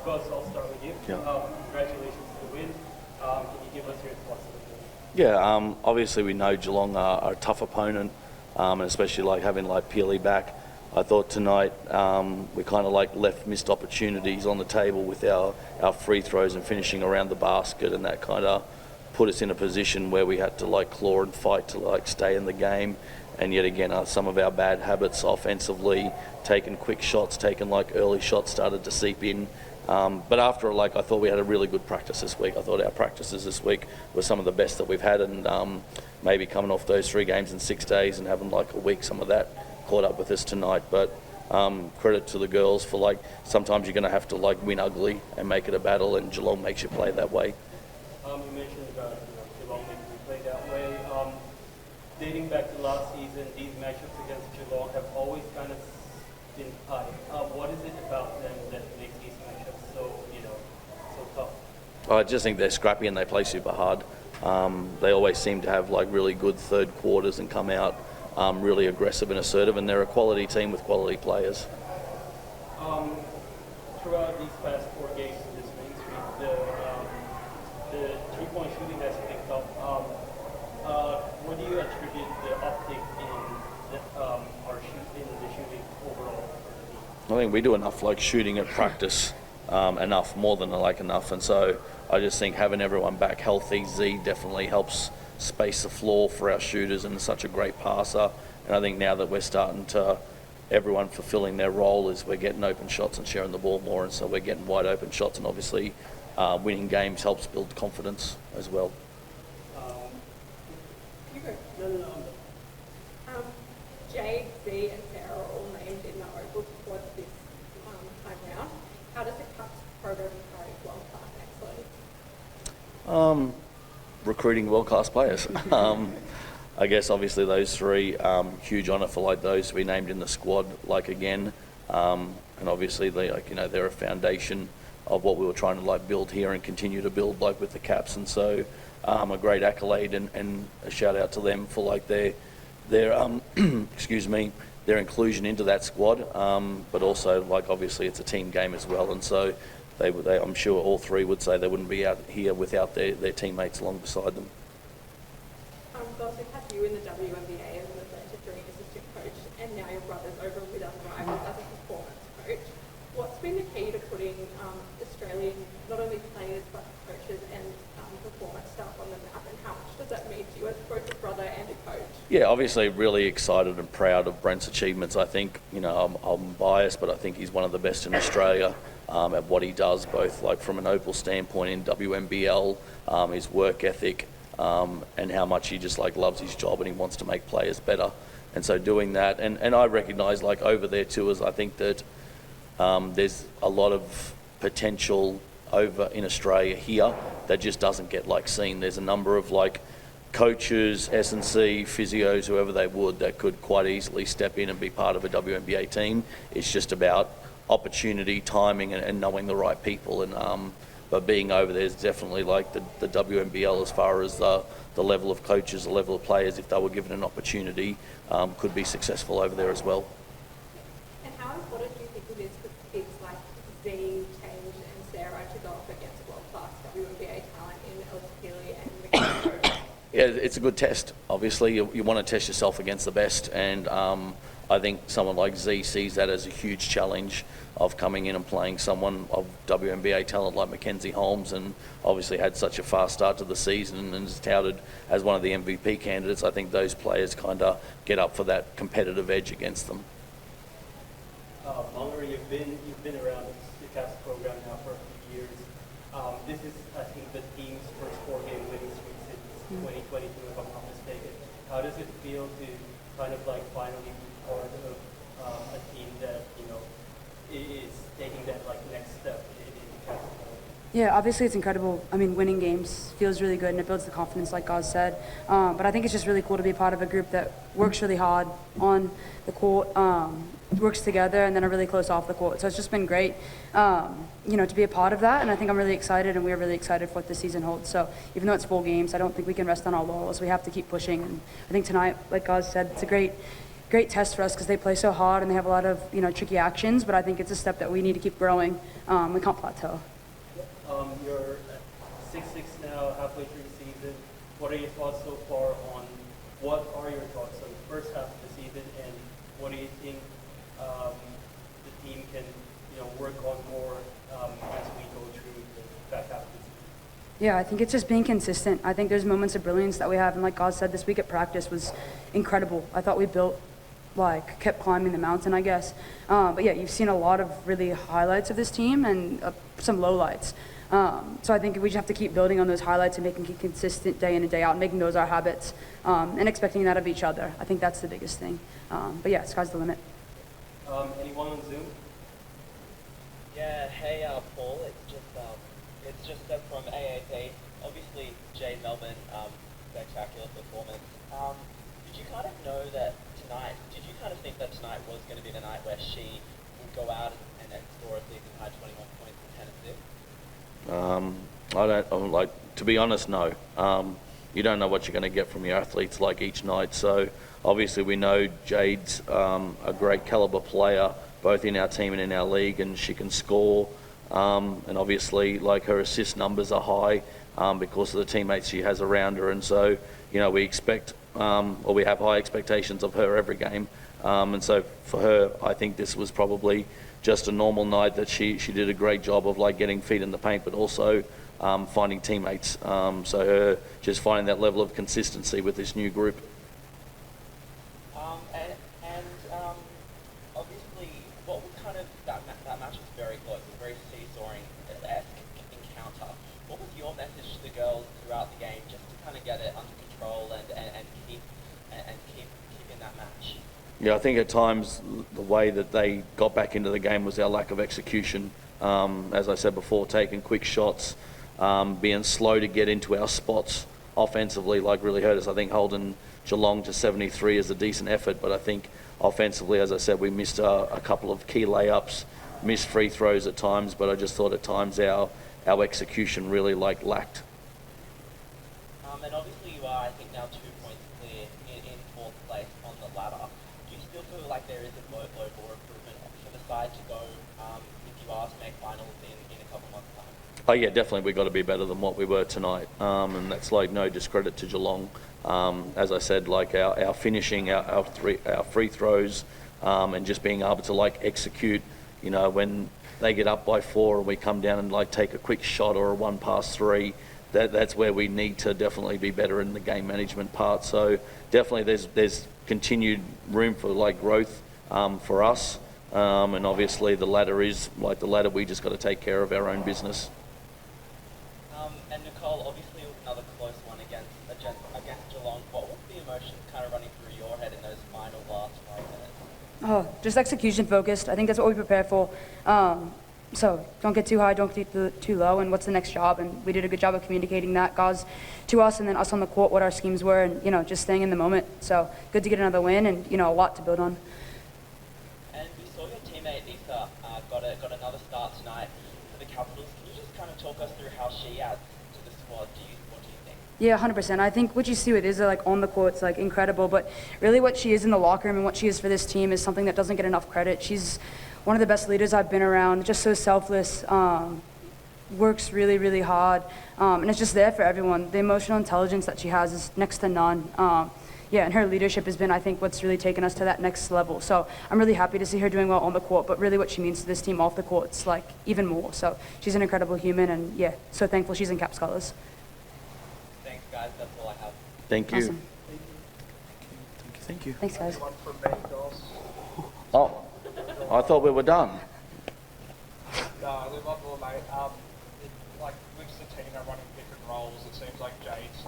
Gus, I'll start with you. Yeah. Congratulations to the win. Can you give us your thoughts on the game? Yeah, obviously we know Geelong are a tough opponent, and especially like having like Peely back. I thought tonight we kind of like left missed opportunities on the table with our free throws and finishing around the basket, and that kind of put us in a position where we had to like claw and fight to like stay in the game. And yet again, some of our bad habits offensively, taking quick shots, taking like early shots started to seep in. But after I thought we had a really good practice this week. I thought our practices this week were some of the best that we've had, and maybe coming off those 3 games in 6 days and having like a week, some of that caught up with us tonight. But credit to the girls for like sometimes you're going to have to like win ugly and make it a battle, and Geelong makes you play that way. You mentioned about Geelong making you play that way. Dating back to last season, these matchups against Geelong have always kind of been high. What is it about them that makes these matchups so tough? I just think they're scrappy and they play super hard. They always seem to have like really good third quarters and come out really aggressive and assertive, and they're a quality team with quality players. Throughout these past 4 games in this winning streak, the 3-point shooting has picked up. What do you attribute the uptick in the shooting overall? I think we do enough like shooting at practice, enough, more than enough, and so I just think having everyone back healthy, Z definitely helps space the floor for our shooters, and such a great passer. And I think now that we're starting to, everyone fulfilling their role, is we're getting open shots and sharing the ball more, and so we're getting wide open shots, and obviously winning games helps build confidence as well. Jade, Z and Sarah are all named in the Oval squad this time round. How does the Cups program encourage world-class excellence? Recruiting world-class players. I guess obviously those 3, huge honour for like those to be named in the squad like again, and obviously they're a foundation of what we were trying to like build here and continue to build like with the Caps, and so a great accolade and a shout out to them for like their excuse me, their inclusion into that squad, but also like obviously it's a team game as well, and so they I'm sure all 3 would say they wouldn't be out here without their teammates along beside them. Gus, we've had you in the WNBA as an Atlantic Dream assistant coach, and now your brother's over with Unrivals as a performance coach. What's been the key to putting Australian, not only players, but coaches and performance staff on the map, and how much does that mean to you as both a brother and a coach? Yeah, obviously really excited and proud of Brent's achievements. I think, I'm biased, but I think he's one of the best in Australia at what he does, both like from an Opal standpoint in WNBL, his work ethic, and how much he just like loves his job and he wants to make players better. And so doing that, and I recognise like over there too, is I think that there's a lot of potential over in Australia here that just doesn't get like seen. There's a number of like coaches, S&C, physios, whoever they would, that could quite easily step in and be part of a WNBA team. It's just about opportunity, timing, and knowing the right people. And but being over there is definitely like the WNBL as far as the level of coaches, the level of players, if they were given an opportunity, could be successful over there as well. And how important do you think it is for kids like Z, Change and Sarah to go up against world-class WNBA talent in Elsa Peely and McKenna? Yeah, it's a good test. Obviously, you want to test yourself against the best, and I think someone like Z sees that as a huge challenge of coming in and playing someone of WNBA talent like Mackenzie Holmes, and obviously had such a fast start to the season and is touted as one of the MVP candidates. I think those players kind of get up for that competitive edge against them. Munger, you've been around the Caps program now for a few years. This is, I think, the team's first 4-game winning streak since 2022, if I'm not mistaken. How does it feel to kind of like finally be part of a team that is taking that like next step in the Caps? Yeah, obviously it's incredible. I mean, winning games feels really good and it builds the confidence, like Gaz said. But I think it's just really cool to be a part of a group that works really hard on the court, works together, and then are really close off the court. So it's just been great, to be a part of that. And I think I'm really excited, and we're really excited for what this season holds. So even though it's 4 games, I don't think we can rest on our laurels. We have to keep pushing. And I think tonight, like Gaz said, it's a great great test for us because they play so hard and they have a lot of, tricky actions, but I think it's a step that we need to keep growing. We can't plateau. You're at 6-6 now, halfway through the season. What are your thoughts so far on the first half of the season, and what do you think the team can, work on more as we go through the back half of the season? Yeah, I think it's just being consistent. I think there's moments of brilliance that we have, and like God said, this week at practice was incredible. I thought we kept climbing the mountain, I guess. But yeah, you've seen a lot of really highlights of this team and some lowlights. So I think we just have to keep building on those highlights and making it consistent day in and day out, making those our habits, and expecting that of each other. I think that's the biggest thing. But yeah, sky's the limit. Anyone on Zoom? Yeah, hey Paul, it's just from AAP. Obviously, Jade Melbourne, spectacular performance. Did you kind of know that tonight? Did you kind of think that tonight was going to be the night where she would go out and score a season high 21 points and 10 assists? To be honest, no. You don't know what you're going to get from your athletes like each night. So obviously we know Jade's a great caliber player, both in our team and in our league, and she can score. And obviously, like, her assist numbers are high because of the teammates she has around her. And so, we expect, or we have high expectations of her every game. And so for her, I think this was probably just a normal night that she did a great job of getting feet in the paint, but also finding teammates. So her just finding that level of consistency with this new group. Obviously, what was kind of that match was very close, a very seesawing-esque encounter. What was your message to the girls throughout the game, just to kind of get it under control and keep in that match? Yeah, I think at times the way that they got back into the game was our lack of execution. As I said before, taking quick shots, being slow to get into our spots offensively, really hurt us. I think holding Geelong to 73 is a decent effort, but I think offensively, as I said, we missed a couple of key layups, missed free throws at times, but I just thought at times our execution really lacked. And obviously you are, I think, now 2 points clear in fourth place on the ladder. Do you still feel like there is a local improvement for the side to go if you are to make finals in a couple months' time? Oh yeah, definitely we've got to be better than what we were tonight, and that's no discredit to Geelong. As I said, our finishing, our free throws, and just being able to execute. When they get up by 4 and we come down and take a quick shot or a 1-pass-3, that's where we need to definitely be better in the game management part. So definitely there's continued room for growth for us, and obviously the ladder is the ladder. We just got to take care of our own business. And Nicole, obviously it was another close one against Geelong. What was the emotions kind of running through your head in those final last 5 minutes? Oh, just execution focused. I think that's what we prepare for. So don't get too high, don't get too low, and what's the next job? And we did a good job of communicating that, guys, to us, and then us on the court, what our schemes were, and just staying in the moment. So good to get another win, and a lot to build on. And we saw your teammate Issa got another start tonight for the Capitals. Can you just kind of talk us through how she adds to the squad? What do you think? Yeah, 100%. I think what you see with Issa, on the court, it's incredible. But really, what she is in the locker room and what she is for this team is something that doesn't get enough credit. She's one of the best leaders I've been around. Just so selfless. Works really, really hard, and it's just there for everyone. The emotional intelligence that she has is next to none. And her leadership has been, I think, what's really taken us to that next level. So I'm really happy to see her doing well on the court, but really what she means to this team off the court, it's even more. So she's an incredible human, and so thankful she's in Caps colours. Thanks, guys. That's all I have. Thank you. Awesome. Thank you. Thanks, guys. Oh, I thought we were done. No, I live up all, mate. With Satina running pick and rolls, it seems like Jade's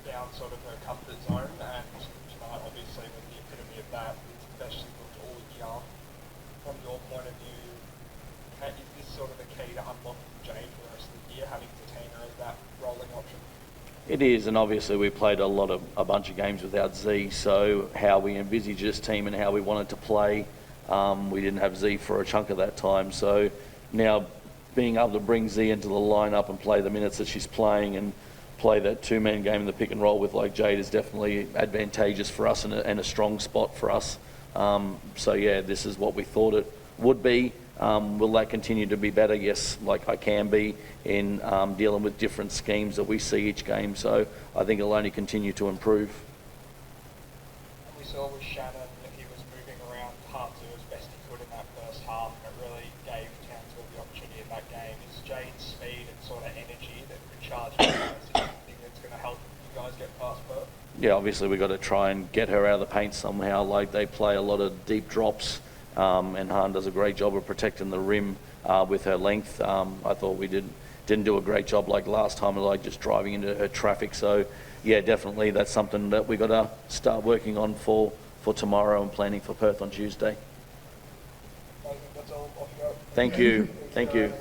down sort of her comfort zone, and tonight obviously was the epitome of that. It's the best she's looked all year. From your point of view, is this sort of the key to unlocking Jade for the rest of the year, having Satina as that rolling option? It is, and obviously we played a bunch of games without Z, so how we envisaged this team and how we wanted to play, we didn't have Z for a chunk of that time. So now being able to bring Z into the lineup and play the minutes that she's playing and play that two-man game in the pick and roll with Jade is definitely advantageous for us and a strong spot for us. So yeah, this is what we thought it would be. Will that continue to be better? Yes, like I can be in dealing with different schemes that we see each game. So I think it'll only continue to improve. And we saw with Shannon that he was moving around hard to as best he could in that first half, and it really gave Townsville the opportunity in that game. Is Jade's speed and sort of energy that could charge you guys something that's going to help you guys get past Perth? Yeah, obviously we've got to try and get her out of the paint somehow. Like, they play a lot of deep drops, and Han does a great job of protecting the rim with her length. I thought we didn't do a great job like last time, like just driving into her traffic. So yeah, definitely that's something that we've got to start working on for tomorrow and planning for Perth on Tuesday. That's all. Off you go. Thank you. Thank you.